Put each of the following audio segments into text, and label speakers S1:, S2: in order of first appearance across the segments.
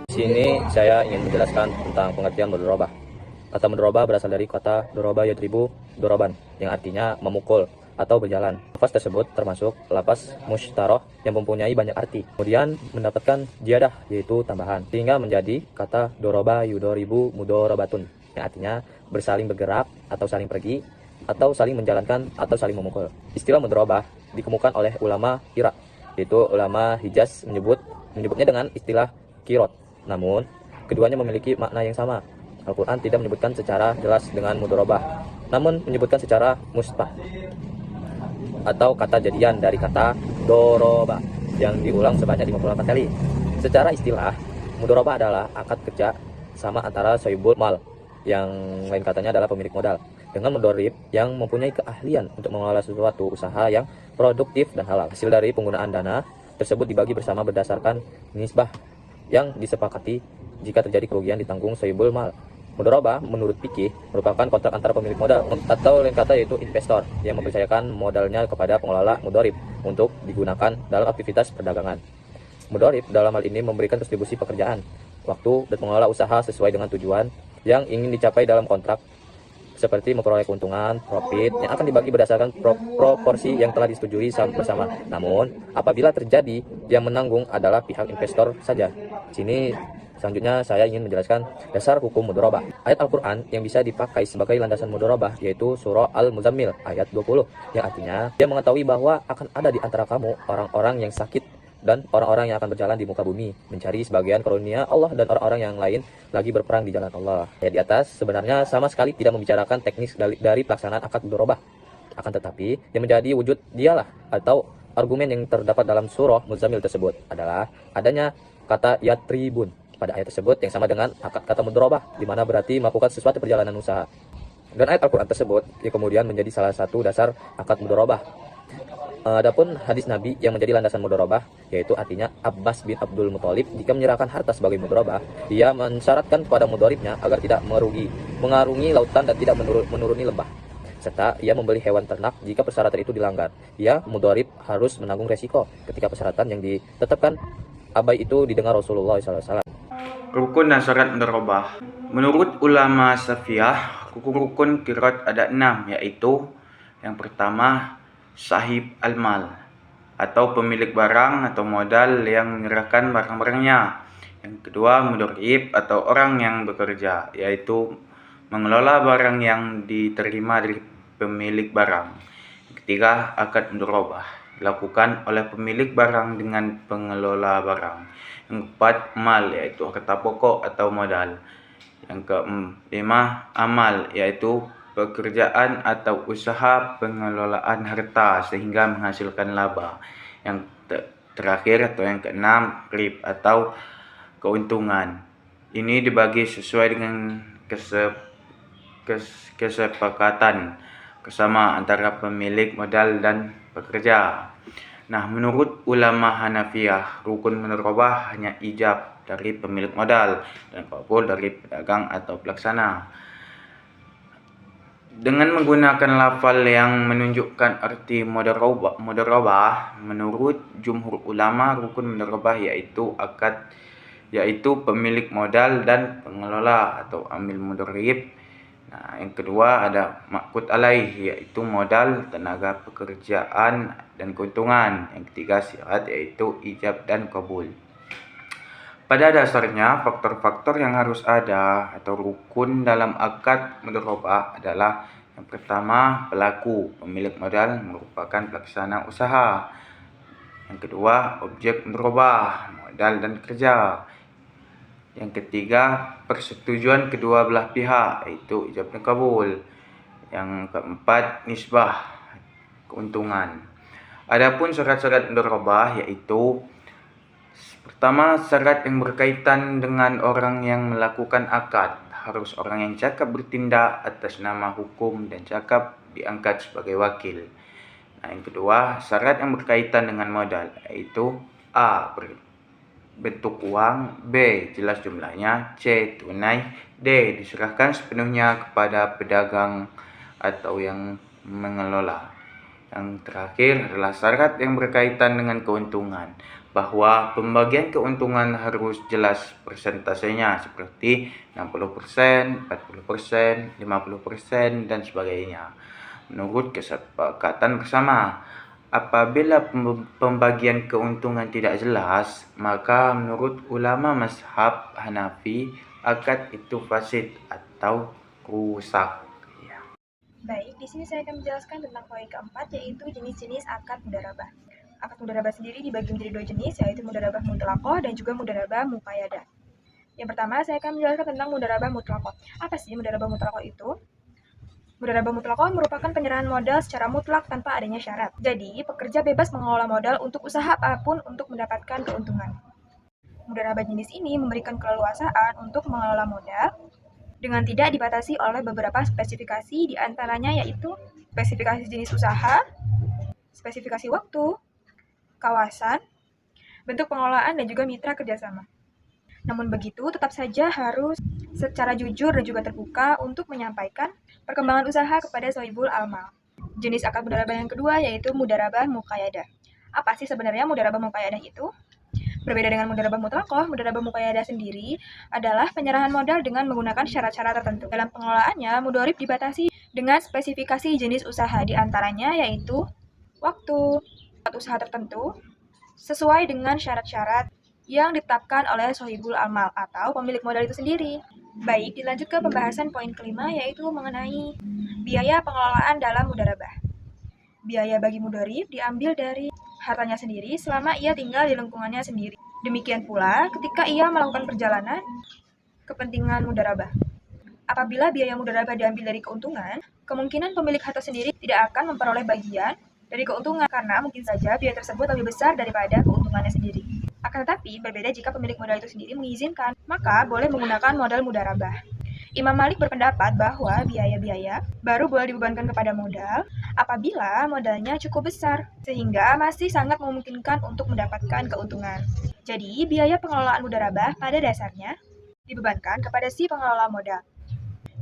S1: Di sini saya ingin menjelaskan tentang pengertian mudharabah. Kata mudharabah berasal dari kata doroba yadribu doroban, yang artinya memukul atau berjalan. Lafaz tersebut termasuk lafaz mushtaroh yang mempunyai banyak arti. Kemudian mendapatkan ziyadah, yaitu tambahan, sehingga menjadi kata doroba yudoribu mudorobatun, yang artinya bersaling bergerak atau saling pergi, atau saling menjalankan atau saling memukul. Istilah mudharabah dikemukakan oleh ulama Irak, yaitu ulama Hijaz menyebutnya dengan istilah kirot. Namun, keduanya memiliki makna yang sama. Al-Quran tidak menyebutkan secara jelas dengan mudharabah, namun menyebutkan secara musbah atau kata jadian dari kata doroba yang diulang sebanyak 58 kali. Secara istilah, mudharabah adalah akad kerja sama antara sohibul mal, yang lain katanya adalah pemilik modal, dengan mudharib yang mempunyai keahlian untuk mengelola sesuatu usaha yang produktif dan halal. Hasil dari penggunaan dana tersebut dibagi bersama berdasarkan nisbah yang disepakati. Jika terjadi kerugian ditanggung sohibul mal. Mudharabah menurut fikih merupakan kontrak antara pemilik modal atau lain kata yaitu investor yang mempercayakan modalnya kepada pengelola mudharib untuk digunakan dalam aktivitas perdagangan. Mudharib dalam hal ini memberikan distribusi pekerjaan, waktu, dan pengelola usaha sesuai dengan tujuan yang ingin dicapai dalam kontrak, seperti memperoleh keuntungan, profit, yang akan dibagi berdasarkan proporsi yang telah disetujui bersama. Namun, apabila terjadi yang menanggung adalah pihak investor saja. Sini selanjutnya saya ingin menjelaskan dasar hukum mudharabah. Ayat Al-Quran yang bisa dipakai sebagai landasan mudharabah yaitu surah Al-Muzammil ayat 20, yang artinya dia mengetahui bahwa akan ada di antara kamu orang-orang yang sakit dan orang-orang yang akan berjalan di muka bumi mencari sebagian karunia Allah, dan orang-orang yang lain lagi berperang di jalan Allah. Ayat di atas sebenarnya sama sekali tidak membicarakan teknis dari pelaksanaan akad mudharabah. Akan tetapi yang menjadi wujud dialah atau argumen yang terdapat dalam surah Muzammil tersebut adalah adanya kata yatribun pada ayat tersebut yang sama dengan akad kata mudharabah, di mana berarti melakukan sesuatu perjalanan usaha. Dan ayat Al-Quran tersebut yang kemudian menjadi salah satu dasar akad mudharabah. Adapun hadis Nabi yang menjadi landasan mudharabah, yaitu artinya Abbas bin Abdul Muthalib jika menyerahkan harta sebagai mudharabah, ia mensyaratkan kepada mudharibnya agar tidak mengarungi lautan dan tidak menuruni lembah, serta ia membeli hewan ternak jika persyaratan itu dilanggar. Ia mudharib harus menanggung resiko ketika persyaratan yang ditetapkan abai itu didengar Rasulullah SAW.
S2: Rukun dan syarat mudharabah. Menurut ulama Safiyah, rukun qiraat ada 6, yaitu yang pertama sahib al-mal atau pemilik barang atau modal yang menyerahkan barang-barangnya. Yang kedua mudharib atau orang yang bekerja, yaitu mengelola barang yang diterima dari pemilik barang. Yang ketiga akad mudharabah dilakukan oleh pemilik barang dengan pengelola barang. Yang keempat mal, yaitu harta pokok atau modal. Yang kelima amal, yaitu pekerjaan atau usaha pengelolaan harta sehingga menghasilkan laba. Yang terakhir atau yang keenam rib atau keuntungan. Ini dibagi sesuai dengan kesepakatan bersama antara pemilik modal dan pekerja. Nah, menurut ulama Hanafiyah, rukun mudharabah hanya ijab dari pemilik modal dan qabul dari pedagang atau pelaksana. Dengan menggunakan lafal yang menunjukkan arti mudharabah, menurut jumhur ulama, rukun mudharabah yaitu pemilik modal dan pengelola atau amil mudharib. Nah, yang kedua ada maqut alaih, yaitu modal, tenaga pekerjaan, dan keuntungan. Yang ketiga syarat, yaitu ijab dan qabul. Pada dasarnya, faktor-faktor yang harus ada atau rukun dalam akad mudharabah adalah yang pertama, pelaku, pemilik modal merupakan pelaksana usaha. Yang kedua, objek mudharabah, modal dan kerja. Yang ketiga, persetujuan kedua belah pihak, yaitu ijab dan qabul. Yang keempat, nisbah, keuntungan. Adapun syarat-syarat mudharabah yaitu pertama, syarat yang berkaitan dengan orang yang melakukan akad. Harus orang yang cakap bertindak atas nama hukum dan cakap diangkat sebagai wakil. Nah, yang kedua, syarat yang berkaitan dengan modal, yaitu A. Bentuk uang, B. Jelas jumlahnya, C. Tunai, D. Diserahkan sepenuhnya kepada pedagang atau yang mengelola. Yang terakhir adalah syarat yang berkaitan dengan keuntungan, bahwa pembagian keuntungan harus jelas persentasenya seperti 60%, 40%, 50%, dan sebagainya. Menurut kesepakatan bersama, apabila pembagian keuntungan tidak jelas, maka menurut ulama mazhab Hanafi, akad itu fasid atau rusak.
S3: Baik, di sini saya akan menjelaskan tentang poin keempat, yaitu jenis-jenis akad mudharabah. Akad mudharabah sendiri dibagi menjadi dua jenis, yaitu mudharabah mutlaqah dan juga mudharabah muqayyadah. Yang pertama, saya akan menjelaskan tentang mudharabah mutlaqah. Apa sih mudharabah mutlaqah itu? Mudharabah mutlaqah merupakan penyerahan modal secara mutlak tanpa adanya syarat. Jadi, pekerja bebas mengelola modal untuk usaha apapun untuk mendapatkan keuntungan. Mudharabah jenis ini memberikan keleluasaan untuk mengelola modal dengan tidak dibatasi oleh beberapa spesifikasi, di antaranya yaitu spesifikasi jenis usaha, spesifikasi waktu, kawasan, bentuk pengelolaan, dan juga mitra kerjasama. Namun begitu, tetap saja harus secara jujur dan juga terbuka untuk menyampaikan perkembangan usaha kepada sohibul amal. Jenis akad mudharabah yang kedua yaitu mudharabah muqayyadah. Apa sih sebenarnya mudharabah muqayyadah itu? Berbeda dengan mudharabah mutlaqah, mudharabah muqayyadah sendiri adalah penyerahan modal dengan menggunakan syarat-syarat tertentu. Dalam pengelolaannya, mudharib dibatasi dengan spesifikasi jenis usaha, di antaranya yaitu waktu, tempat usaha tertentu, sesuai dengan syarat-syarat yang ditetapkan oleh sohibul amal atau pemilik modal itu sendiri. Baik, dilanjut ke pembahasan poin kelima, yaitu mengenai biaya pengelolaan dalam mudharabah. Biaya bagi mudharib diambil dari hartanya sendiri selama ia tinggal di lingkungannya sendiri. Demikian pula ketika ia melakukan perjalanan kepentingan mudharabah. Apabila biaya mudharabah diambil dari keuntungan, kemungkinan pemilik harta sendiri tidak akan memperoleh bagian dari keuntungan karena mungkin saja biaya tersebut lebih besar daripada keuntungannya sendiri. Akan tetapi, berbeda jika pemilik modal itu sendiri mengizinkan, maka boleh menggunakan modal mudharabah. Imam Malik berpendapat bahwa biaya-biaya baru boleh dibebankan kepada modal apabila modalnya cukup besar, sehingga masih sangat memungkinkan untuk mendapatkan keuntungan. Jadi, biaya pengelolaan mudharabah pada dasarnya dibebankan kepada si pengelola modal.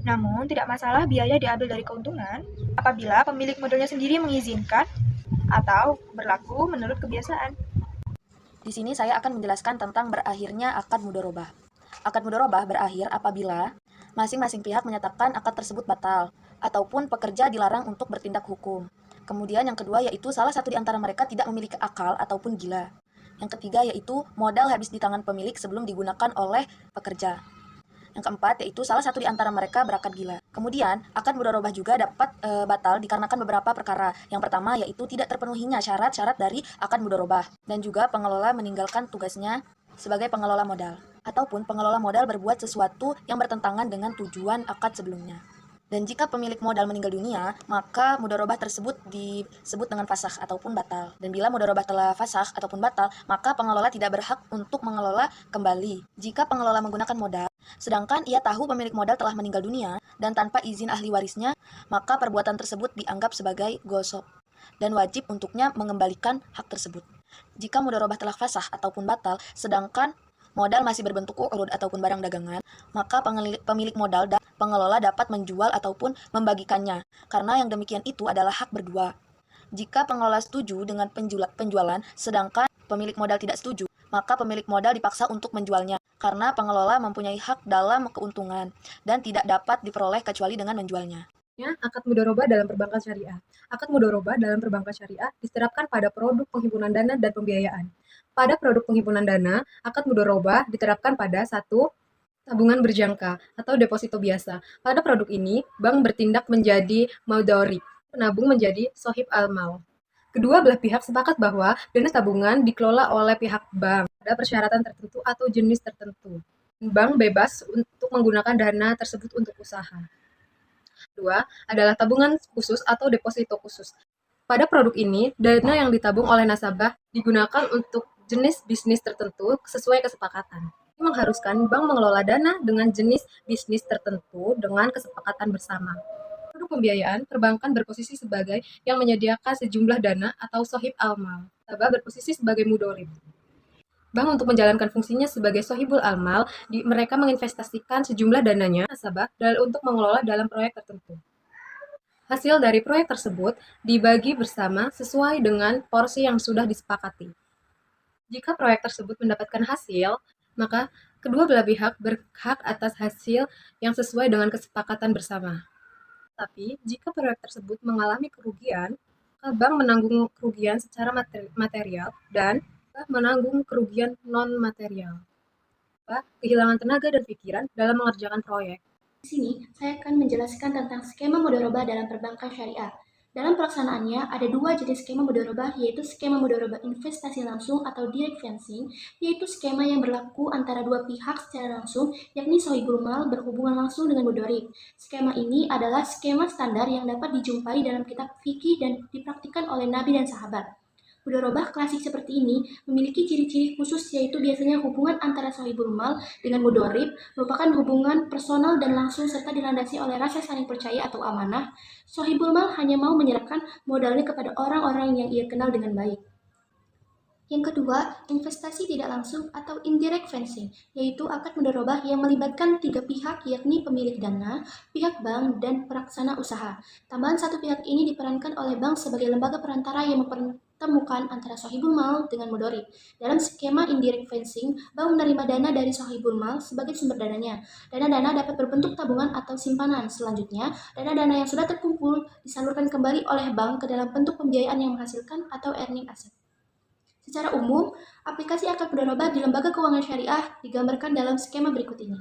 S3: Namun, tidak masalah biaya diambil dari keuntungan apabila pemilik modalnya sendiri mengizinkan atau berlaku menurut kebiasaan.
S4: Di sini saya akan menjelaskan tentang berakhirnya akad mudharabah. Akad mudharabah berakhir apabila masing-masing pihak menyatakan akad tersebut batal, ataupun pekerja dilarang untuk bertindak hukum. Kemudian yang kedua yaitu salah satu di antara mereka tidak memiliki akal ataupun gila. Yang ketiga yaitu modal habis di tangan pemilik sebelum digunakan oleh pekerja. Yang keempat yaitu salah satu di antara mereka berakad gila. Kemudian akad mudharabah juga dapat batal dikarenakan beberapa perkara. Yang pertama yaitu tidak terpenuhinya syarat-syarat dari akad mudharabah, dan juga pengelola meninggalkan tugasnya sebagai pengelola modal, ataupun pengelola modal berbuat sesuatu yang bertentangan dengan tujuan akad sebelumnya. Dan jika pemilik modal meninggal dunia, maka mudharabah tersebut disebut dengan fasakh ataupun batal. Dan bila mudharabah telah fasakh ataupun batal, maka pengelola tidak berhak untuk mengelola kembali. Jika pengelola menggunakan modal, sedangkan ia tahu pemilik modal telah meninggal dunia dan tanpa izin ahli warisnya, maka perbuatan tersebut dianggap sebagai gosop dan wajib untuknya mengembalikan hak tersebut. Jika mudharabah telah fasakh ataupun batal, sedangkan modal masih berbentuk uqud ataupun barang dagangan, maka pemilik modal dan pengelola dapat menjual ataupun membagikannya, karena yang demikian itu adalah hak berdua. Jika pengelola setuju dengan penjualan, sedangkan pemilik modal tidak setuju, maka pemilik modal dipaksa untuk menjualnya, karena pengelola mempunyai hak dalam keuntungan dan tidak dapat diperoleh kecuali dengan menjualnya.
S5: Akad mudharabah dalam perbankan syariah. Akad mudharabah dalam perbankan syariah diterapkan pada produk penghimpunan dana dan pembiayaan. Pada produk penghimpunan dana, akad mudharabah diterapkan pada satu tabungan berjangka atau deposito biasa. Pada produk ini, bank bertindak menjadi mudharib, penabung menjadi sohib al-mal. Kedua belah pihak sepakat bahwa dana tabungan dikelola oleh pihak bank pada persyaratan tertentu atau jenis tertentu. Bank bebas untuk menggunakan dana tersebut untuk usaha. Kedua adalah tabungan khusus atau deposito khusus. Pada produk ini, dana yang ditabung oleh nasabah digunakan untuk jenis bisnis tertentu sesuai kesepakatan. Ini mengharuskan bank mengelola dana dengan jenis bisnis tertentu dengan kesepakatan bersama. Produk pembiayaan, perbankan berposisi sebagai yang menyediakan sejumlah dana atau sohib al-mal. Nasabah berposisi sebagai mudharib. Bank untuk menjalankan fungsinya sebagai sohibul amal, mereka menginvestasikan sejumlah dananya nasabah untuk mengelola dalam proyek tertentu. Hasil dari proyek tersebut dibagi bersama sesuai dengan porsi yang sudah disepakati. Jika proyek tersebut mendapatkan hasil, maka kedua belah pihak berhak atas hasil yang sesuai dengan kesepakatan bersama. Tapi, jika proyek tersebut mengalami kerugian, maka bank menanggung kerugian secara material dan menanggung kerugian non-material. Kehilangan tenaga dan pikiran dalam mengerjakan proyek.
S6: Di sini, saya akan menjelaskan tentang skema mudharabah dalam perbankan syariah. Dalam pelaksanaannya, ada dua jenis skema mudharabah, yaitu skema mudharabah investasi langsung atau direct financing, yaitu skema yang berlaku antara dua pihak secara langsung, yakni sohibul mal berhubungan langsung dengan mudharib. Skema ini adalah skema standar yang dapat dijumpai dalam kitab fikih dan dipraktikkan oleh Nabi dan sahabat. Mudharabah klasik seperti ini memiliki ciri-ciri khusus, yaitu biasanya hubungan antara sohibul mal dengan mudharib merupakan hubungan personal dan langsung serta dilandasi oleh rasa saling percaya atau amanah. Sohibul mal hanya mau menyerahkan modalnya kepada orang-orang yang ia kenal dengan baik. Yang kedua, investasi tidak langsung atau indirect financing, yaitu akad mudharabah yang melibatkan tiga pihak, yakni pemilik dana, pihak bank, dan pelaksana usaha. Tambahan satu pihak ini diperankan oleh bank sebagai lembaga perantara yang mempertemukan antara sohibul mal dengan mudharib. Dalam skema indirect financing, bank menerima dana dari sohibul mal sebagai sumber dananya. Dana-dana dapat berbentuk tabungan atau simpanan. Selanjutnya, dana-dana yang sudah terkumpul disalurkan kembali oleh bank ke dalam bentuk pembiayaan yang menghasilkan atau earning asset. Secara umum, aplikasi akad mudharabah di lembaga keuangan syariah digambarkan dalam skema berikut ini.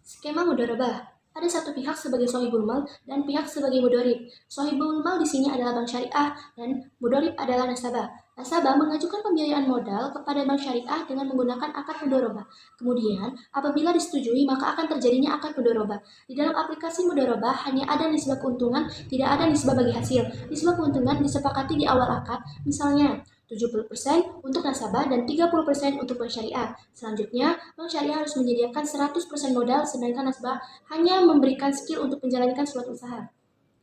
S6: Skema mudharabah. Ada satu pihak sebagai sohibul mal dan pihak sebagai mudharib. Sohibul mal di sini adalah bank syariah dan mudharib adalah nasabah. Nasabah mengajukan pembiayaan modal kepada bank syariah dengan menggunakan akad mudharabah. Kemudian, apabila disetujui, maka akan terjadinya akad mudharabah. Di dalam aplikasi mudharabah hanya ada nisbah keuntungan, tidak ada nisbah bagi hasil. Nisbah keuntungan disepakati di awal akad, misalnya 70% untuk nasabah dan 30% untuk bank syariah. Selanjutnya, bank syariah harus menyediakan 100% modal, sedangkan nasabah hanya memberikan skill untuk menjalankan suatu usaha.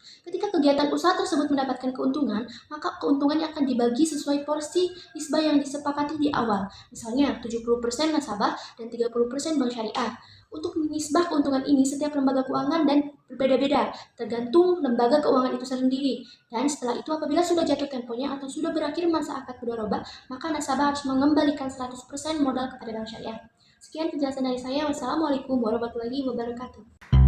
S6: Ketika kegiatan usaha tersebut mendapatkan keuntungan, maka keuntungannya akan dibagi sesuai porsi nisbah yang disepakati di awal. Misalnya 70% nasabah dan 30% bank syariah. Untuk nisbah keuntungan ini, setiap lembaga keuangan dan berbeda-beda, tergantung lembaga keuangan itu sendiri. Dan setelah itu, apabila sudah jatuh temponya atau sudah berakhir masa akad mudharabah, maka nasabah harus mengembalikan 100% modal kepada bank syariah. Sekian penjelasan dari saya. Wassalamualaikum warahmatullahi wabarakatuh.